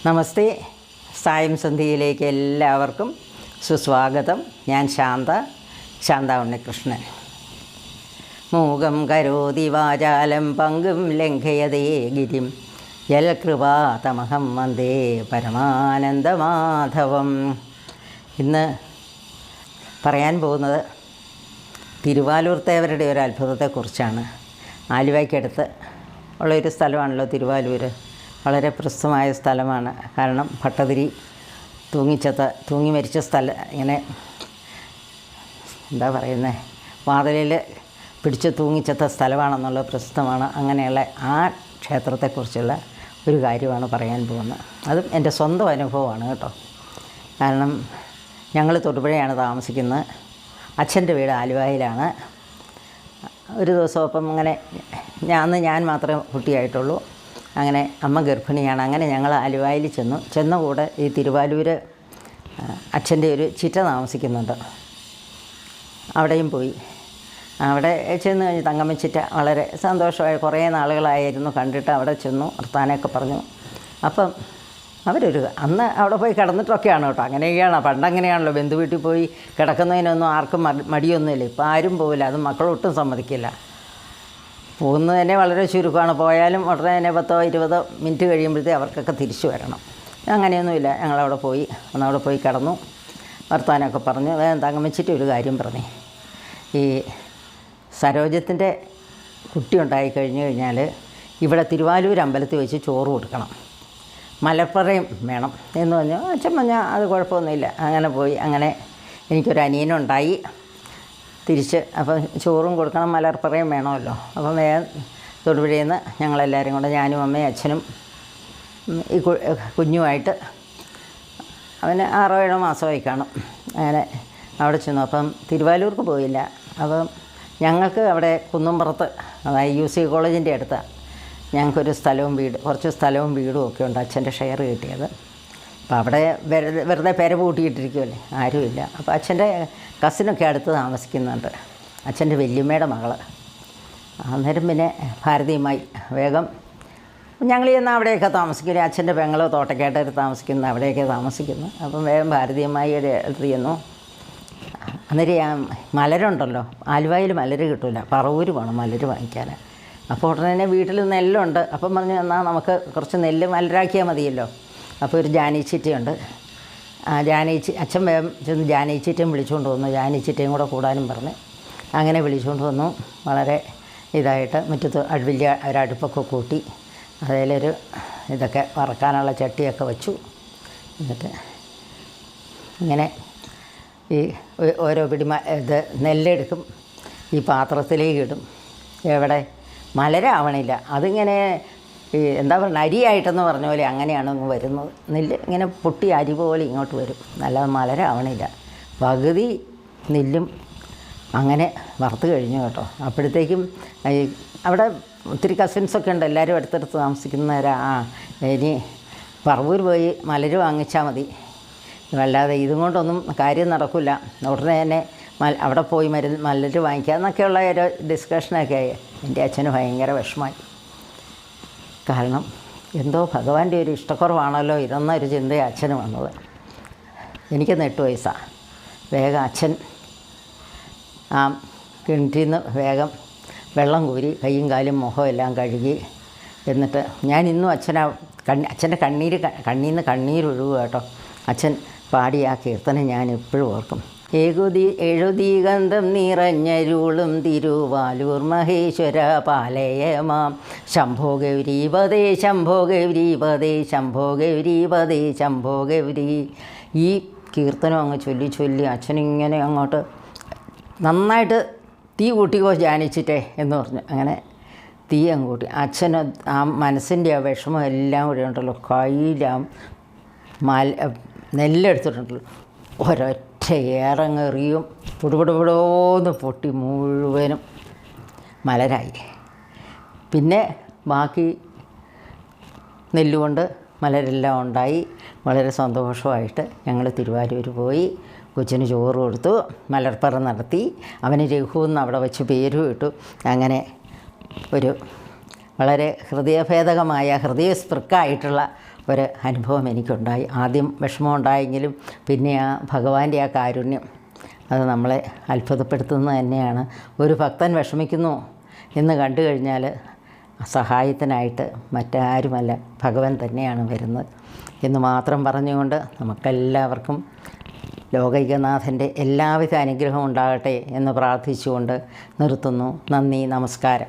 നമസ്തേ. സായം സന്ധ്യയിലേക്ക് എല്ലാവർക്കും സുസ്വാഗതം. ഞാൻ ശാന്ത ഉണ്ണികൃഷ്ണൻ. മൂകം കരോതി വാചാലം പങ്കും ലംഘയതേ ഗിരിം ജലകൃപാതമഹം വന്ദേ പരമാനന്ദമാധവം. ഇന്ന് പറയാൻ പോകുന്നത് തിരുവാലൂർ തേവരുടെ ഒരു അത്ഭുതത്തെക്കുറിച്ചാണ്. ആലുവയ്ക്കടുത്ത് ഉള്ളൊരു സ്ഥലമാണല്ലോ തിരുവാലൂർ. വളരെ പ്രസിദ്ധമായ സ്ഥലമാണ്. കാരണം ഭട്ടതിരി തൂങ്ങി മരിച്ച സ്ഥലം, ഇങ്ങനെ എന്താ പറയുന്നത്, വാതിലിൽ പിടിച്ച് തൂങ്ങിച്ചത്ത സ്ഥലമാണെന്നുള്ള പ്രസിദ്ധമാണ്. അങ്ങനെയുള്ള ആ ക്ഷേത്രത്തെക്കുറിച്ചുള്ള ഒരു കാര്യമാണ് പറയാൻ പോകുന്നത്. അതും എൻ്റെ സ്വന്തം അനുഭവമാണ് കേട്ടോ. കാരണം ഞങ്ങൾ തൊടുപുഴയാണ് താമസിക്കുന്നത്. അച്ഛൻ്റെ വീട് ആലുവയിലാണ്. ഒരു ദിവസം അപ്പം അങ്ങനെ ഞാൻ മാത്രമേ കുട്ടിയായിട്ടുള്ളൂ. അങ്ങനെ അമ്മ ഗർഭിണിയാണ്. അങ്ങനെ ഞങ്ങൾ ആലുവയിൽ ചെന്ന കൂടെ ഈ തിരുവാലൂർ അച്ഛൻ്റെ ഒരു ചിറ്റ താമസിക്കുന്നുണ്ട്. അവിടെയും പോയി. അവിടെ ചെന്ന് കഴിഞ്ഞ് തങ്കമ്മ ചിറ്റ വളരെ സന്തോഷമായി, കുറേ നാളുകളായിരുന്നു കണ്ടിട്ട്. അവിടെ ചെന്നു, വർത്താനമൊക്കെ പറഞ്ഞു. അപ്പം അന്ന് അവിടെ പോയി കിടന്നിട്ടൊക്കെയാണ് കേട്ടോ. അങ്ങനെയൊക്കെയാണ്. പണ്ടങ്ങനെയാണല്ലോ, ബന്ധു വീട്ടിൽ പോയി കിടക്കുന്നതിനൊന്നും ആർക്കും മടിയൊന്നുമില്ല. ഇപ്പം ആരും പോവില്ല. അത് മക്കളൊട്ടും സമ്മതിക്കില്ല. പോകുന്നത് തന്നെ വളരെ ചുരുക്കമാണ്. പോയാലും ഉടനെ തന്നെ 10-20 മിനിറ്റ് കഴിയുമ്പോഴത്തേ അവർക്കൊക്കെ തിരിച്ചു വരണം. അങ്ങനെയൊന്നുമില്ല. ഞങ്ങളവിടെ പോയി അന്നവിടെ പോയി കിടന്നു, വർത്താനമൊക്കെ പറഞ്ഞു. തങ്കമ്മച്ചിട്ട് ഒരു കാര്യം പറഞ്ഞു. ഈ സരോജത്തിൻ്റെ കുട്ടി ഉണ്ടായി കഴിഞ്ഞാൽ ഇവിടെ തിരുവാലൂർ അമ്പലത്തിൽ വെച്ച് ചോറ് കൊടുക്കണം, മലപ്പുറയും വേണം എന്ന് പറഞ്ഞു. അച്ഛൻ പറഞ്ഞാൽ അത് കുഴപ്പമൊന്നുമില്ല. അങ്ങനെ പോയി. അങ്ങനെ എനിക്കൊരു അനിയനുണ്ടായി തിരിച്ച്. അപ്പം ചോറും കൊടുക്കണം, മലർപ്പറയും വേണമല്ലോ. അപ്പം വേഗം തൊടുപുഴയിൽ നിന്ന് ഞങ്ങളെല്ലാവരും കൂടെ, ഞാനും അമ്മയും അച്ഛനും ഈ കുഞ്ഞുമായിട്ട്, അവന് 6-7 മാസമായി കാണും. അങ്ങനെ അവിടെ ചെന്നു. അപ്പം തിരുവാലൂർക്ക് പോയില്ല. അപ്പം ഞങ്ങൾക്ക് അവിടെ കുന്നുംപുറത്ത്, അതായത് UC കോളേജിൻ്റെ അടുത്താണ്, ഞങ്ങൾക്കൊരു കുറച്ച് സ്ഥലവും വീടും ഒക്കെ ഉണ്ട്. അച്ഛൻ്റെ ഷെയർ കിട്ടിയത്. അപ്പോൾ അവിടെ വെറുതെ പെര പൂട്ടിയിട്ടിരിക്കുമല്ലേ, ആരുമില്ല. അപ്പോൾ അച്ഛൻ്റെ കസിനൊക്കെ അടുത്ത് താമസിക്കുന്നുണ്ട്, അച്ഛൻ്റെ വല്യമ്മയുടെ മകൾ. അന്നേരം പിന്നെ ഭാരതിയുമായി വേഗം ഞങ്ങൾ ചെന്നാൽ അവിടെയൊക്കെ താമസിക്കില്ല. അച്ഛൻ്റെ പെങ്ങളോ തോട്ടക്കാട്ടർ താമസിക്കുന്ന അവിടെയൊക്കെ താമസിക്കുന്നു. അപ്പം വേഗം ഭാരതിയമ്മായിയുടെ അടുത്ത് ചെന്നു. അന്നേരം മലരുണ്ടല്ലോ, ആലുവയിൽ മലര് കിട്ടില്ല, പറവൂർ വേണം മലര് വാങ്ങിക്കാൻ. അപ്പോൾ ഉടനെ തന്നെ വീട്ടിൽ നെല്ലുണ്ട്. അപ്പം പറഞ്ഞു, എന്നാൽ നമുക്ക് കുറച്ച് നെല്ല് മലരാക്കിയാൽ മതിയല്ലോ. അപ്പോൾ ഒരു ജാനീച്ചിറ്റയുണ്ട്. അച്ഛൻ വേഗം ചെന്ന് ജാനീച്ചിറ്റയും വിളിച്ചുകൊണ്ട് വന്നു. ജാനീച്ചിറ്റയും കൂടെ കൂടാനും പറഞ്ഞ് അങ്ങനെ വിളിച്ചുകൊണ്ട് വന്നു. വളരെ ഇതായിട്ട് മുറ്റത്ത് വലിയ ഒരടുപ്പൊക്കെ കൂട്ടി അതിലൊരു ഇതൊക്കെ വറക്കാനുള്ള ചട്ടിയൊക്കെ വെച്ചു. എന്നിട്ട് ഇങ്ങനെ ഈ ഓരോ പിടി നെല്ലെടുക്കും, ഈ പാത്രത്തിലേക്ക് ഇടും. എവിടെ മലരാവണില്ല, അതിങ്ങനെ ഈ എന്താ പറയുക, അരിയായിട്ടെന്ന് പറഞ്ഞ പോലെ അങ്ങനെയാണ് അങ്ങ് വരുന്നത്. നെല്ല് ഇങ്ങനെ പൊട്ടി അരി പോലെ ഇങ്ങോട്ട് വരും, നല്ലത് മലരാവണില്ല. പകുതി നെല്ലും അങ്ങനെ വറുത്ത് കഴിഞ്ഞു കേട്ടോ. അപ്പോഴത്തേക്കും അവിടെ ഒത്തിരി കസിൻസൊക്കെ ഉണ്ട്, എല്ലാവരും അടുത്തടുത്ത് താമസിക്കുന്നവരാ. ഇനി പറവൂർ പോയി മലര് വാങ്ങിച്ചാൽ മതി, അല്ലാതെ ഇതും കൊണ്ടൊന്നും കാര്യം നടക്കില്ല. ഉടനെ തന്നെ അവിടെ പോയി മലര് വാങ്ങിക്കുക എന്നൊക്കെയുള്ള ഒരു ഡിസ്കഷനൊക്കെ ആയി. എൻ്റെ അച്ഛന് ഭയങ്കര വിഷമമായി. കാരണം എന്തോ ഭഗവാന്റെ ഒരു ഇഷ്ടക്കുറവാണല്ലോ ഇതെന്നൊരു ചിന്തയാണ് അച്ഛന് വന്നത്. എനിക്ക് 8 വയസ്സാണ്. വേഗം അച്ഛൻ ആ കിണറ്റിൽ നിന്ന് വേഗം വെള്ളം കോരി കയ്യും കാലും മുഖം എല്ലാം കഴുകി. എന്നിട്ട് ഞാൻ ഇന്നും അച്ഛൻ്റെ കണ്ണിൽ നിന്ന് കണ്ണീരൊഴുകുക കേട്ടോ. അച്ഛൻ പാടിയ ആ കീർത്തനം ഞാൻ എപ്പോഴും ഓർക്കും. എഴുതിഗന്ധം നിറഞ്ഞരുളും തിരുവാലൂർ മഹേശ്വര പാലയമാം ശംഭോ ഗൗരീപദേ ശംഭോ ഗൗരീപദേ ശംഭോ ഗൗരീപദേ ശംഭോ ഗൗരി. ഈ കീർത്തനം അങ്ങ് ചൊല്ലി അച്ഛനിങ്ങനെ അങ്ങോട്ട് നന്നായിട്ട് തീ കൂട്ടിക്കോ ജാനിച്ചിട്ടേ എന്ന് പറഞ്ഞു. അങ്ങനെ തീ അങ്ങ് കൂട്ടി. അച്ഛന് ആ മനസ്സിൻ്റെ ആ വിഷമം എല്ലാം കൂടി ഉണ്ടല്ലോ, കയ്യിലാം നെല്ലെടുത്തിട്ടുണ്ടല്ലോ, ഒരൊറ്റ ഏറങ്ങെറിയും പുടുപുടുപുടോന്ന് പൊട്ടി മുഴുവനും മലരായി. പിന്നെ ബാക്കി നെല്ലുകൊണ്ട് മലരെല്ലാം ഉണ്ടായി. വളരെ സന്തോഷമായിട്ട് ഞങ്ങൾ തിരുവാലൂർ പോയി. കൊച്ചിന് ചോറ് കൊടുത്തു, മലർപ്പറ നടത്തി. അവന് രഘു എന്ന് അവിടെ വെച്ച് പേരും ഇട്ടു. അങ്ങനെ ഒരു വളരെ ഹൃദയഭേദകമായ ഹൃദയസ്പൃക്കായിട്ടുള്ള ഒരു അനുഭവം എനിക്കുണ്ടായി. ആദ്യം വിഷമം ഉണ്ടായെങ്കിലും പിന്നെ ആ ഭഗവാന്റെ ആ കാരുണ്യം അത് നമ്മളെ അത്ഭുതപ്പെടുത്തുന്നത് തന്നെയാണ്. ഒരു ഭക്തൻ വിഷമിക്കുന്നു എന്ന് കണ്ടു കഴിഞ്ഞാൽ സഹായത്തിനായിട്ട് മറ്റാരുമല്ല, ഭഗവാൻ തന്നെയാണ് വരുന്നത് എന്ന് മാത്രം പറഞ്ഞുകൊണ്ട് നമുക്കെല്ലാവർക്കും ലോകൈകനാഥൻ്റെ എല്ലാവിധ അനുഗ്രഹവും ഉണ്ടാകട്ടെ എന്ന് പ്രാർത്ഥിച്ചുകൊണ്ട് നിർത്തുന്നു. നന്ദി, നമസ്കാരം.